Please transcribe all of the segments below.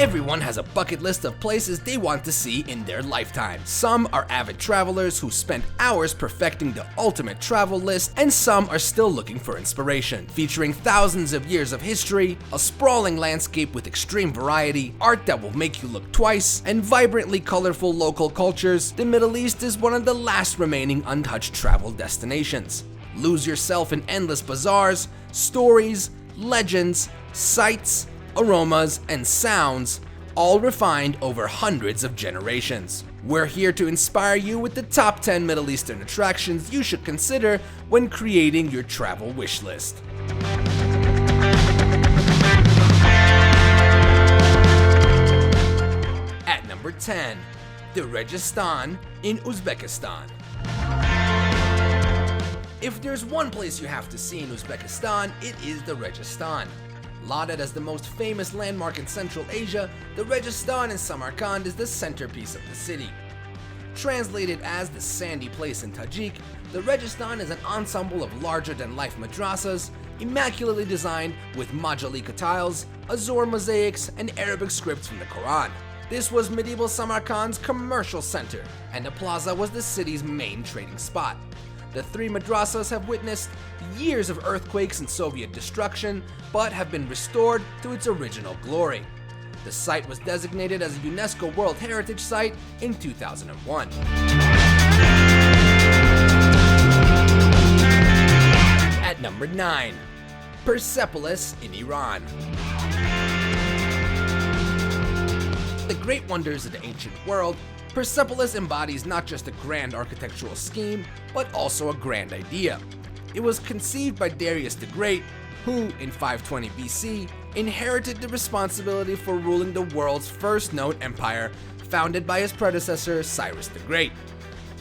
Everyone has a bucket list of places they want to see in their lifetime. Some are avid travelers who spent hours perfecting the ultimate travel list, and some are still looking for inspiration. Featuring thousands of years of history, a sprawling landscape with extreme variety, art that will make you look twice, and vibrantly colorful local cultures, the Middle East is one of the last remaining untouched travel destinations. Lose yourself in endless bazaars, stories, legends, sights, aromas, and sounds, all refined over hundreds of generations. We're here to inspire you with the top 10 Middle Eastern attractions you should consider when creating your travel wish list. At number 10, the Registan in Uzbekistan. If there's one place you have to see in Uzbekistan, it is the Registan. Lauded as the most famous landmark in Central Asia, the Registan in Samarkand is the centerpiece of the city. Translated as the sandy place in Tajik, the Registan is an ensemble of larger-than-life madrasas, immaculately designed with Majalika tiles, Azor mosaics, and Arabic scripts from the Quran. This was medieval Samarkand's commercial center, and the plaza was the city's main trading spot. The three madrasas have witnessed years of earthquakes and Soviet destruction, but have been restored to its original glory. The site was designated as a UNESCO World Heritage Site in 2001. At number 9, Persepolis in Iran. The great wonders of the ancient world, Persepolis embodies not just a grand architectural scheme, but also a grand idea. It was conceived by Darius the Great, who, in 520 BC, inherited the responsibility for ruling the world's first known empire, founded by his predecessor, Cyrus the Great.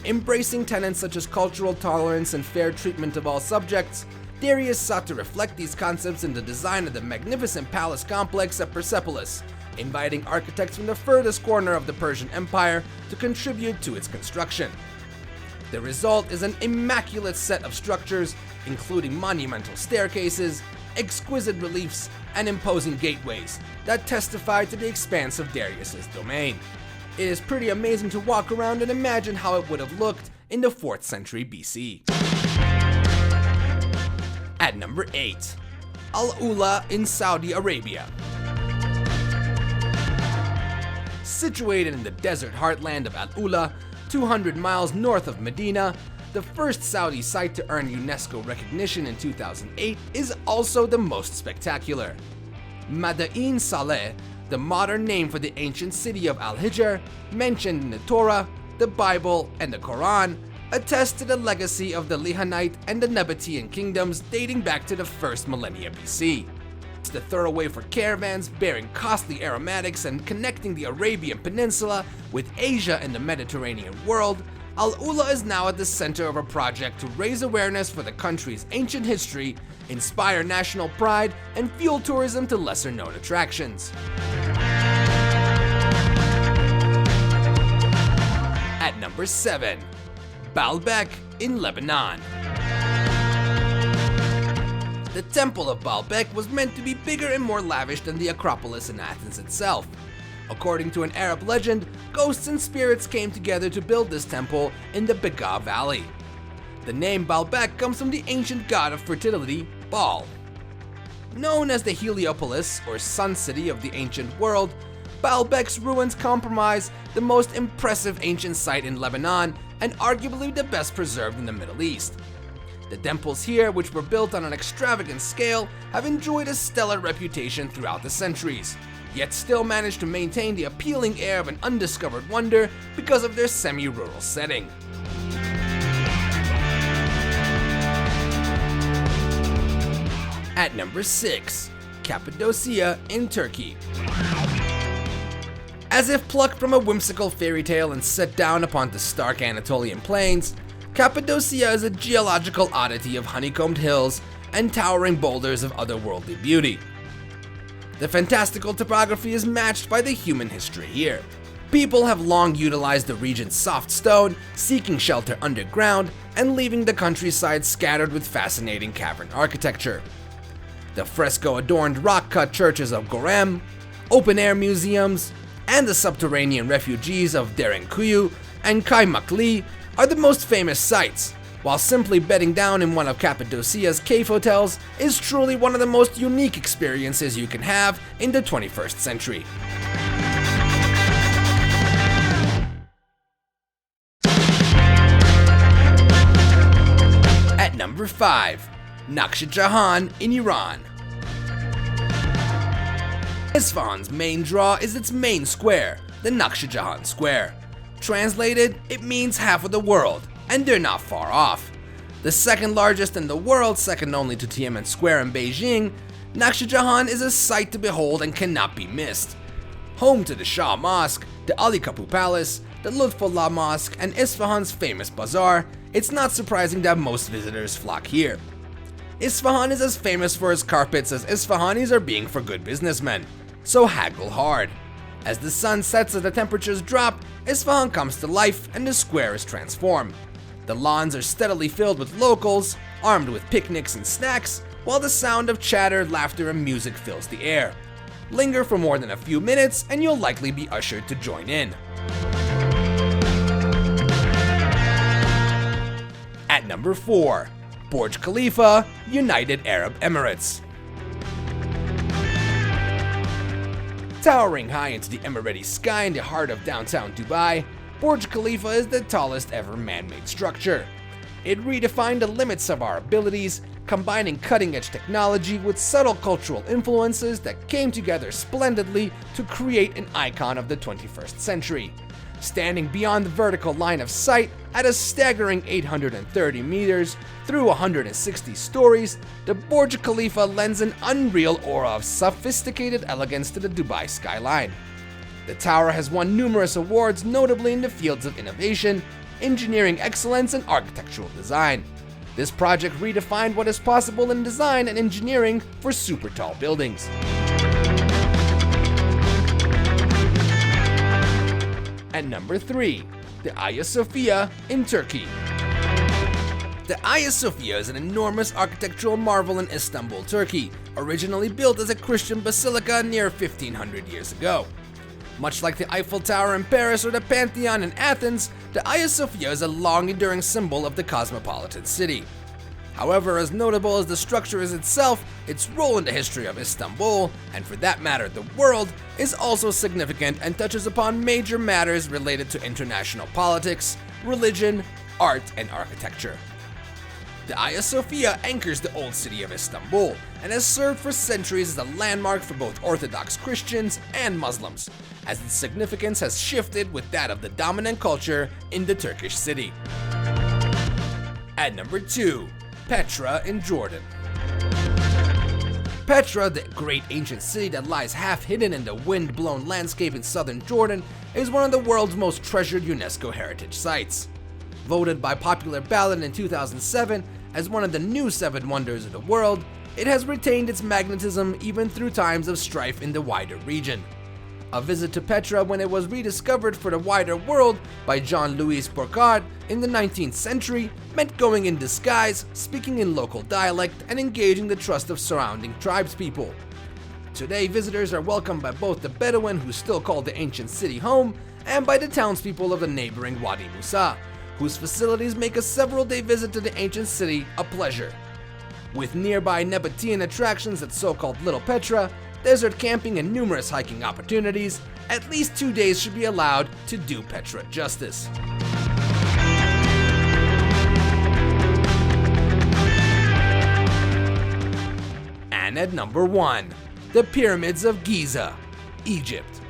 Embracing tenets such as cultural tolerance and fair treatment of all subjects, Darius sought to reflect these concepts in the design of the magnificent palace complex at Persepolis, inviting architects from the furthest corner of the Persian Empire to contribute to its construction. The result is an immaculate set of structures, including monumental staircases, exquisite reliefs, and imposing gateways that testify to the expanse of Darius's domain. It is pretty amazing to walk around and imagine how it would have looked in the 4th century BC. At number 8, Al-Ula in Saudi Arabia. Situated in the desert heartland of Al-Ula, 200 miles north of Medina, the first Saudi site to earn UNESCO recognition in 2008 is also the most spectacular. Madain Saleh, the modern name for the ancient city of Al-Hijr, mentioned in the Torah, the Bible, and the Quran, attests to the legacy of the Lihanite and the Nabatean kingdoms dating back to the first millennia BC. It's the thoroughway for caravans bearing costly aromatics and connecting the Arabian Peninsula with Asia and the Mediterranean world. Al-Ula is now at the center of a project to raise awareness for the country's ancient history, inspire national pride, and fuel tourism to lesser-known attractions. At number 7, Baalbek in Lebanon. The Temple of Baalbek was meant to be bigger and more lavish than the Acropolis in Athens itself. According to an Arab legend, ghosts and spirits came together to build this temple in the Bekaa Valley. The name Baalbek comes from the ancient god of fertility, Baal. Known as the Heliopolis, or Sun City of the ancient world, Baalbek's ruins comprise the most impressive ancient site in Lebanon and arguably the best preserved in the Middle East. The temples here, which were built on an extravagant scale, have enjoyed a stellar reputation throughout the centuries, yet still manage to maintain the appealing air of an undiscovered wonder because of their semi-rural setting. At number 6, Cappadocia in Turkey. As if plucked from a whimsical fairy tale and set down upon the stark Anatolian plains, Cappadocia is a geological oddity of honeycombed hills and towering boulders of otherworldly beauty. The fantastical topography is matched by the human history here. People have long utilized the region's soft stone, seeking shelter underground and leaving the countryside scattered with fascinating cavern architecture. The fresco-adorned rock-cut churches of Gorem, open-air museums, and the subterranean refugees of Derinkuyu and Kaimakli are the most famous sites, while simply bedding down in one of Cappadocia's cave hotels is truly one of the most unique experiences you can have in the 21st century. At number 5, Naqsh Jahan in Iran. Isfahan's main draw is its main square, the Naqsh Jahan Square. Translated, it means half of the world, and they're not far off. The second largest in the world, second only to Tiananmen Square in Beijing, Naqsh Jahan is a sight to behold and cannot be missed. Home to the Shah Mosque, the Ali Kapu Palace, the Lutfullah Mosque, and Isfahan's famous bazaar, it's not surprising that most visitors flock here. Isfahan is as famous for its carpets as Isfahanis are being for good businessmen, so haggle hard. As the sun sets and the temperatures drop, Isfahan comes to life and the square is transformed. The lawns are steadily filled with locals, armed with picnics and snacks, while the sound of chatter, laughter, and music fills the air. Linger for more than a few minutes and you'll likely be ushered to join in. At number 4, Burj Khalifa, United Arab Emirates. Towering high into the Emirati sky in the heart of downtown Dubai, Burj Khalifa is the tallest ever man-made structure. It redefined the limits of our abilities, combining cutting-edge technology with subtle cultural influences that came together splendidly to create an icon of the 21st century. Standing beyond the vertical line of sight at a staggering 830 meters through 160 stories, the Burj Khalifa lends an unreal aura of sophisticated elegance to the Dubai skyline. The tower has won numerous awards, notably in the fields of innovation, engineering excellence, and architectural design. This project redefined what is possible in design and engineering for super tall buildings. At number 3, the Hagia Sophia in Turkey. The Hagia Sophia is an enormous architectural marvel in Istanbul, Turkey, originally built as a Christian basilica near 1500 years ago. Much like the Eiffel Tower in Paris or the Pantheon in Athens, the Hagia Sophia is a long-enduring symbol of the cosmopolitan city. However, as notable as the structure is itself, its role in the history of Istanbul, and for that matter the world, is also significant and touches upon major matters related to international politics, religion, art, and architecture. The Hagia Sophia anchors the old city of Istanbul and has served for centuries as a landmark for both Orthodox Christians and Muslims, as its significance has shifted with that of the dominant culture in the Turkish city. At number 2, Petra in Jordan. Petra, the great ancient city that lies half hidden in the wind-blown landscape in southern Jordan, is one of the world's most treasured UNESCO heritage sites. Voted by popular ballot in 2007 as one of the new 7 wonders of the world, it has retained its magnetism even through times of strife in the wider region. A visit to Petra when it was rediscovered for the wider world by Jean-Louis Burckhardt in the 19th century meant going in disguise, speaking in local dialect, and engaging the trust of surrounding tribespeople. Today, visitors are welcomed by both the Bedouin who still call the ancient city home, and by the townspeople of the neighboring Wadi Musa, whose facilities make a several-day visit to the ancient city a pleasure. With nearby Nabatean attractions at so-called Little Petra, desert camping, and numerous hiking opportunities, at least 2 days should be allowed to do Petra justice. And at number 1, the Pyramids of Giza, Egypt.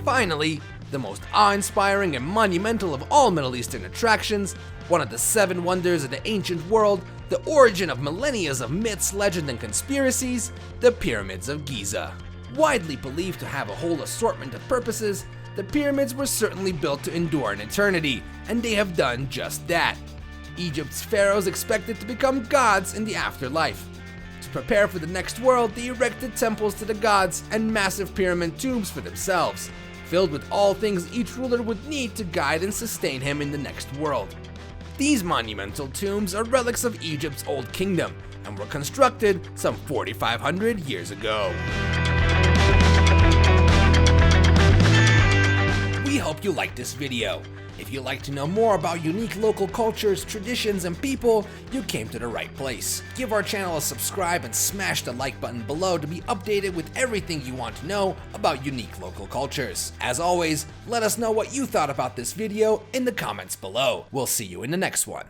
Finally, the most awe-inspiring and monumental of all Middle Eastern attractions, one of the 7 wonders of the ancient world, the origin of millennia of myths, legend, and conspiracies, the Pyramids of Giza. Widely believed to have a whole assortment of purposes, the pyramids were certainly built to endure an eternity, and they have done just that. Egypt's pharaohs expected to become gods in the afterlife. To prepare for the next world, they erected temples to the gods and massive pyramid tombs for themselves, filled with all things each ruler would need to guide and sustain him in the next world. These monumental tombs are relics of Egypt's old kingdom, and were constructed some 4,500 years ago. We hope you liked this video. If you'd like to know more about unique local cultures, traditions, and people, you came to the right place. Give our channel a subscribe and smash the like button below to be updated with everything you want to know about unique local cultures. As always, let us know what you thought about this video in the comments below. We'll see you in the next one.